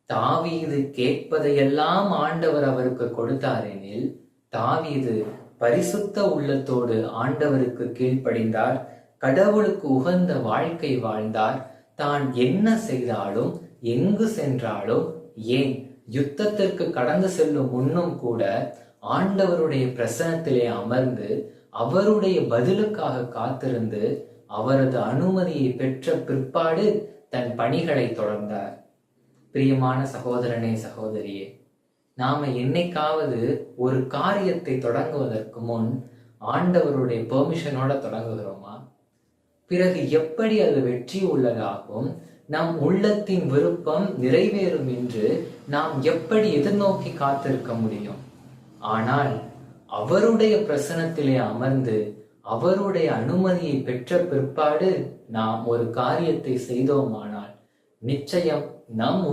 தாவீது கேட்பதையெல்லாம் ஆண்டவர் அவருக்கு கொடுத்தாரெனில், தாவீது பரிசுத்த உள்ளத்தோடு ஆண்டவருக்கு கீழ்ப்படிந்தார், கடவுளுக்கு உகந்த வாழ்க்கை வாழ்ந்தார். தான் என்ன செய்தாலும், எங்கு சென்றாலும், ஏன் யுத்தத்திற்கு கடந்து செல்லும் முன்னும் கூட ஆண்டவருடைய பிரசனத்திலே அமர்ந்து அவருடைய பதிலுக்காக காத்திருந்து அவரது அனுமதியை பெற்ற பிற்பாடு தன் பணிகளை தொடர்ந்தார். பிரியமான சகோதரனே, சகோதரியே, நாம என்னைக்காவது ஒரு காரியத்தை தொடங்குவதற்கு முன் ஆண்டவருடைய பெர்மிஷனோட தொடங்குகிறோமா? பிறகு எப்படி அது வெற்றி உள்ளதாகும், நம் உள்ளத்தின் விருப்பம் நிறைவேறும் என்று நாம் எப்படி எதிர்நோக்கி காத்திருக்க முடியும்? ஆனால் அவருடைய பிரசனத்திலே அமர்ந்து அவருடைய அனுமதியை பெற்ற பிற்பாடு நாம் ஒரு காரியத்தை செய்தோமானால் நிச்சயம் நம்